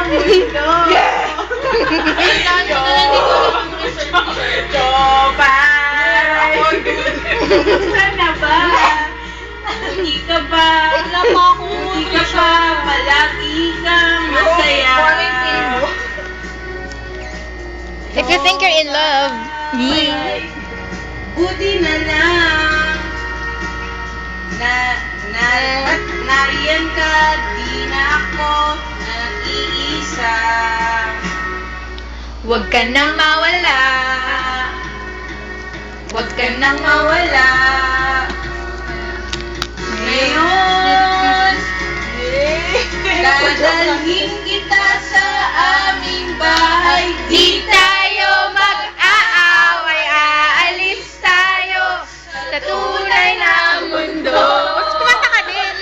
mundo. Jobay! Sana ba? Hindi ka ba? Wala pa ako. Hindi ka ba? Palagi kang masaya. If you think you're in love, Buti na lang nariyan ka, di na ako nag-iisa. huwag ka nang mawala. Huwag ka nang mawala. Ngayon, dadalhin kita sa aming bahay. Di tayo mag-aaway, aalis tayo sa tunay na mundo. Kumanta ka din.